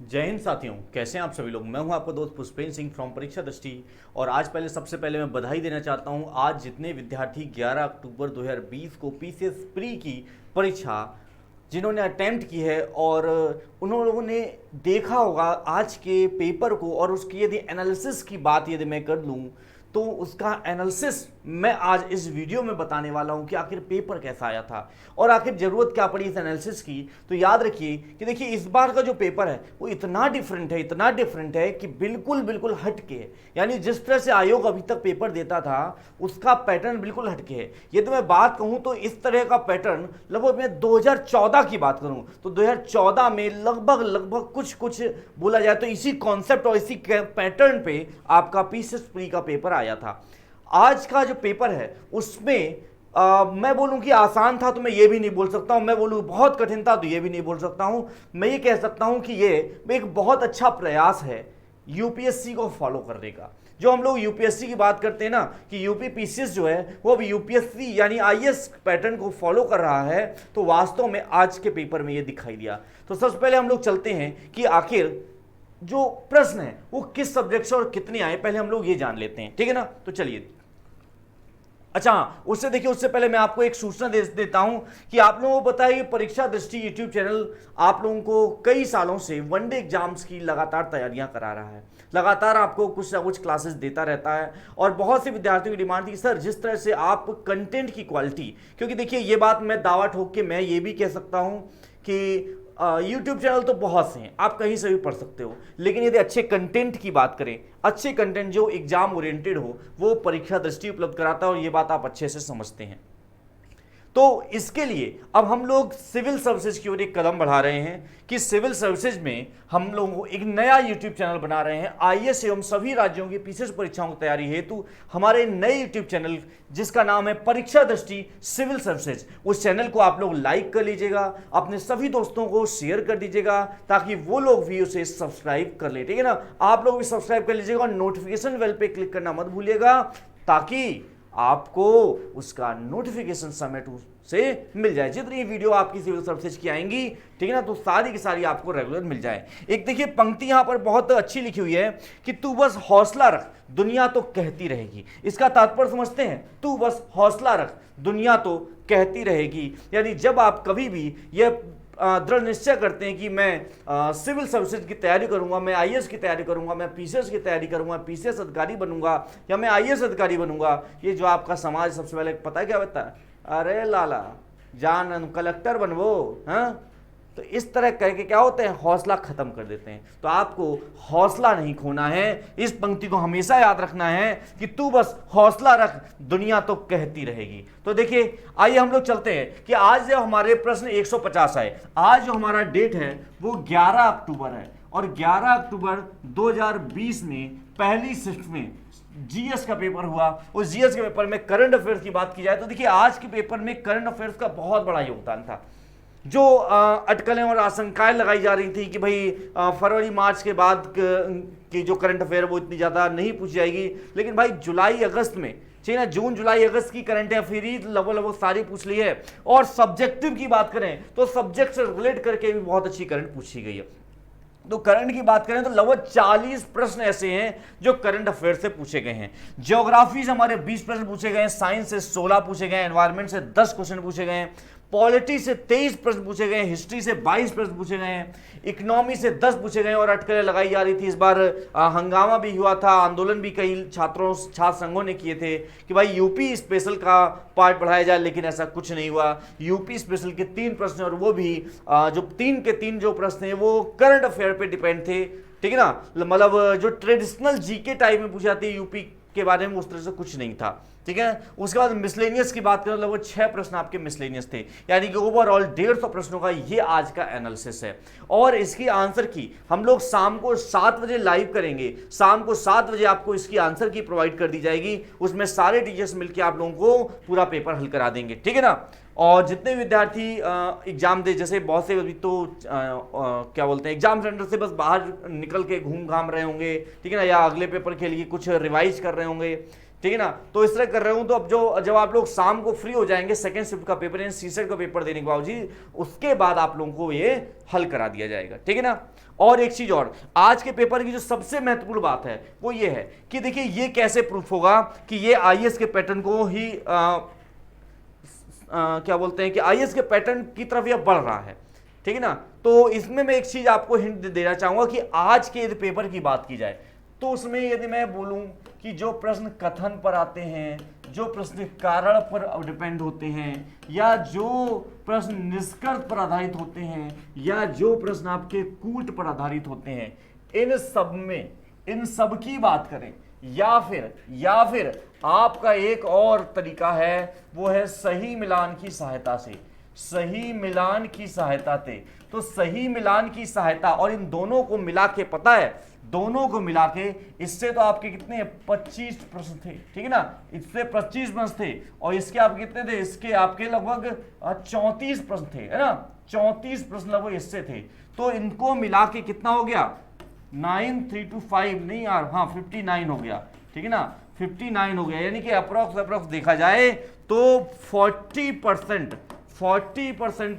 जय हिंद साथियों, कैसे हैं आप सभी लोग। मैं हूं आपका दोस्त पुष्पेंद्र सिंह फ्रॉम परीक्षा दृष्टि। और आज सबसे पहले मैं बधाई देना चाहता हूं आज जितने विद्यार्थी 11 अक्टूबर 2020 को पीसीएस प्री की परीक्षा जिन्होंने अटेम्प्ट की है और उन लोगों ने देखा होगा आज के पेपर को, और उसकी यदि एनालिसिस की बात यदि मैं कर लूँ तो उसका एनालिसिस मैं आज इस वीडियो में बताने वाला हूं कि आखिर पेपर कैसा आया था और आखिर जरूरत क्या पड़ी इस एनालिसिस की। तो याद रखिए कि देखिए इस बार का जो पेपर है वो इतना डिफरेंट है कि बिल्कुल बिल्कुल हटके है। यानी जिस तरह से आयोग अभी तक पेपर देता था उसका पैटर्न बिल्कुल हटके है। यदि मैं बात कहूं तो इस तरह का पैटर्न लगभग मैं 2014 की बात करूं तो 2014 में लगभग कुछ कुछ बोला जाए तो इसी कॉन्सेप्ट और इसी पैटर्न पे आपका पीसीएस प्री का पेपर आया था। आज का जो पेपर है उसमें मैं बोलूं कि आसान था तो मैं ये भी नहीं बोल सकता हूं, मैं बोलूं बहुत कठिन था तो ये भी नहीं बोल सकता हूं। मैं ये कह सकता हूं कि ये एक बहुत अच्छा प्रयास है यूपीएससी को फॉलो करने का। जो हम लोग यूपीएससी की बात करते हैं ना कि यूपी पीसीएस जो है वो अब यूपीएससी यानी आईएएस पैटर्न को फॉलो कर रहा है, तो वास्तव में आज के पेपर में ये दिखाई दिया। तो सबसे पहले हम लोग चलते हैं कि आखिर जो प्रश्न है वो किस सब्जेक्ट से और कितने आए, पहले हम लोग ये जान लेते हैं, ठीक है ना। तो चलिए, अच्छा उससे देखिए, उससे पहले मैं आपको एक सूचना दे देता हूं कि आप लोगों को पता है कि परीक्षा दृष्टि यूट्यूब चैनल आप लोगों को कई सालों से वनडे एग्जाम्स की लगातार तैयारियां करा रहा है, लगातार आपको कुछ ना कुछ क्लासेस देता रहता है। और बहुत से विद्यार्थियों की डिमांड थी सर जिस तरह से आप कंटेंट की क्वालिटी, क्योंकि देखिए ये बात मैं दावा ठोक के मैं ये भी कह सकता हूं कि यूट्यूब चैनल तो बहुत से हैं, आप कहीं से भी पढ़ सकते हो, लेकिन यदि अच्छे कंटेंट की बात करें, अच्छे कंटेंट जो एग्जाम ओरिएंटेड हो वो परीक्षा दृष्टि उपलब्ध कराता है और ये बात आप अच्छे से समझते हैं। तो इसके लिए अब हम लोग सिविल सर्विसेज की ओर एक कदम बढ़ा रहे हैं कि सिविल सर्विसेज में हम लोग एक नया यूट्यूब चैनल बना रहे हैं आईएएस एवं सभी राज्यों की पीसीएस परीक्षाओं की तैयारी हेतु। हमारे नए यूट्यूब चैनल जिसका नाम है परीक्षा दृष्टि सिविल सर्विसेज, उस चैनल को आप लोग लाइक कर लीजिएगा, अपने सभी दोस्तों को शेयर कर दीजिएगा ताकि वो लोग भी उसे सब्सक्राइब कर ले, ठीक है ना। आप लोग भी सब्सक्राइब कर लीजिएगा और नोटिफिकेशन बेल पे क्लिक करना मत भूलिएगा ताकि आपको उसका नोटिफिकेशन समय से मिल जाए। जितनी वीडियो आपकी सिविल सर्विसेज की आएंगी, ठीक है ना, तो सारी की सारी आपको रेगुलर मिल जाए। एक देखिए पंक्ति यहां पर बहुत अच्छी लिखी हुई है कि तू बस हौसला रख दुनिया तो कहती रहेगी। इसका तात्पर्य समझते हैं, तू बस हौसला रख दुनिया तो कहती रहेगी। यानी जब आप कभी भी यह दृढ़ निश्चय करते हैं कि मैं सिविल सर्विसेज की तैयारी करूंगा, मैं आईएएस की तैयारी करूंगा, मैं पीसीएस की तैयारी करूंगा, पीसीएस अधिकारी बनूंगा या मैं आईएएस अधिकारी बनूंगा, ये जो आपका समाज सबसे पहले पता है क्या होता है, अरे लाला जान कलेक्टर बनवो, हाँ। तो इस तरह करके क्या होते हैं, हौसला खत्म कर देते हैं। तो आपको हौसला नहीं खोना है, इस पंक्ति को हमेशा याद रखना है कि तू बस हौसला रख दुनिया तो कहती रहेगी। तो देखिए आइए हम लोग चलते हैं कि आज जो हमारे प्रश्न 150 आए, आज जो हमारा डेट है वो 11 अक्टूबर है और 11 अक्टूबर 2020 में पहली शिफ्ट में जीएस का पेपर हुआ। उस जीएस के पेपर में करंट अफेयर्स की बात की जाए तो देखिए आज के पेपर में करंट अफेयर्स का बहुत बड़ा योगदान था। जो अटकलें और आशंकाएं लगाई जा रही थी कि भाई फरवरी मार्च के बाद की जो करंट अफेयर वो इतनी ज़्यादा नहीं पूछी जाएगी, लेकिन भाई जुलाई अगस्त में चाहिए ना, जून जुलाई अगस्त की करंट अफेयर ही लगभग सारी पूछ ली है। और सब्जेक्टिव की बात करें तो सब्जेक्ट से रिलेट करके भी बहुत अच्छी करंट पूछी गई है। तो करंट की बात करें तो लगभग 40 प्रश्न ऐसे हैं जो करंट अफेयर से पूछे गए हैं। ज्योग्राफी से हमारे 20 प्रश्न पूछे गए हैं, साइंस से 16 पूछे गए हैं, एनवायरमेंट से 10 क्वेश्चन पूछे गए हैं, पॉलिटी से 23 प्रश्न पूछे गए हैं, हिस्ट्री से 22 प्रश्न पूछे गए हैं, इकोनॉमी से 10 पूछे गए और अटकलें लगाई जा रही थी। इस बार हंगामा भी हुआ था, आंदोलन भी कई छात्र संघों ने किए थे कि भाई यूपी स्पेशल का पार्ट बढ़ाया जाए, लेकिन ऐसा कुछ नहीं हुआ। यूपी स्पेशल के 3 प्रश्न और वो भी जो 3 के 3 जो प्रश्न हैं वो करंट अफेयर पे डिपेंड थे, ठीक है ना। मतलब जो ट्रेडिशनल जीके टाइप में पूछी जाती है यूपी के बारे में उस तरह से कुछ नहीं था, ठीक है। उसके बाद मिसलेनियस की बात करें लगभग 6 प्रश्न आपके मिसलेनियस थे, यानी कि ओवरऑल 150 प्रश्नों का ये आज का एनालिसिस है। और इसकी आंसर की हम लोग शाम को 7 बजे लाइव करेंगे, शाम को 7 बजे आपको इसकी आंसर की प्रोवाइड कर दी जाएगी। उसमें सारे टीचर्स मिलकर आप लोगों को पूरा पेपर हल करा देंगे, ठीक है ना। और जितने विद्यार्थी एग्जाम दे, जैसे बहुत से अभी तो क्या बोलते हैं एग्जाम सेंटर से बस बाहर निकल के घूम घाम रहे होंगे, ठीक है ना, या अगले पेपर के लिए कुछ रिवाइज कर रहे होंगे, ठीक है ना। तो इस तरह कर रहा हूं, तो अब जब आप लोग शाम को फ्री हो जाएंगे सेकंड शिफ्ट का पेपर यानी सीसेट का पेपर देने के बावजूद, उसके बाद आप लोगों को ये हल करा दिया जाएगा, ठीक है ना। और एक चीज और, आज के पेपर की जो सबसे महत्वपूर्ण बात है वो ये है कि देखिए ये कैसे प्रूफ होगा कि ये आईएएस के पैटर्न को ही क्या बोलते हैं कि आईएएस के पैटर्न की तरफ यह बढ़ रहा है, ठीक है ना। तो इसमें मैं एक चीज आपको हिंट देना चाहूंगा कि आज के यदि पेपर की बात की जाए तो उसमें यदि मैं बोलूं कि जो प्रश्न कथन पर आते हैं, जो प्रश्न कारण पर डिपेंड होते हैं, या जो प्रश्न निष्कर्ष पर आधारित होते हैं, या जो प्रश्न आपके कूट पर आधारित होते हैं, इन सब में इन सब की बात करें, या फिर आपका एक और तरीका है वो है सही मिलान की सहायता से, सही मिलान की सहायता से। तो सही मिलान की सहायता और इन दोनों को मिला के, पता है दोनों को मिला के इससे तो आपके कितने 25 प्रश्न थे, ठीक है ना। इससे 25 प्रश्न थे और इसके आपके कितने थे, इसके आपके लगभग 34 प्रश्न थे, है ना। 34 प्रश्न लगभग इससे थे। तो इनको मिला के कितना हो गया 9325 नहीं यार, हाँ 59 हो गया, ठीक है ना। 59 हो गया, यानी कि अप्रोक्स देखा जाए तो 40%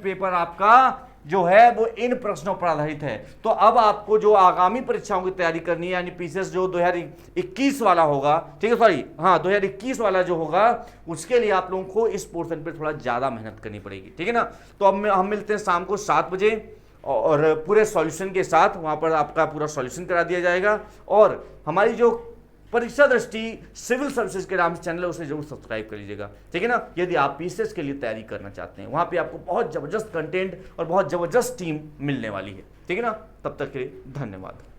पेपर आपका जो है वो इन प्रश्नों पर आधारित है। तो अब आपको जो आगामी परीक्षाओं की तैयारी करनी है, यानी पीसीएस जो 2021 वाला होगा, ठीक है, सॉरी हाँ 2021 वाला जो होगा, उसके लिए आप लोगों को इस पोर्शन पे थोड़ा ज्यादा मेहनत करनी पड़ेगी, ठीक है ना। तो अब हम मिलते हैं शाम को 7 बजे और पूरे सॉल्यूशन के साथ, वहां पर आपका पूरा सॉल्यूशन करा दिया जाएगा। और हमारी जो परीक्षा दृष्टि सिविल सर्विसेज के नाम से चैनल है उसे जरूर सब्सक्राइब कर लीजिएगा, ठीक है ना, यदि आप पीसीएस के लिए तैयारी करना चाहते हैं। वहां पे आपको बहुत जबरदस्त कंटेंट और बहुत जबरदस्त टीम मिलने वाली है, ठीक है ना। तब तक के लिए धन्यवाद।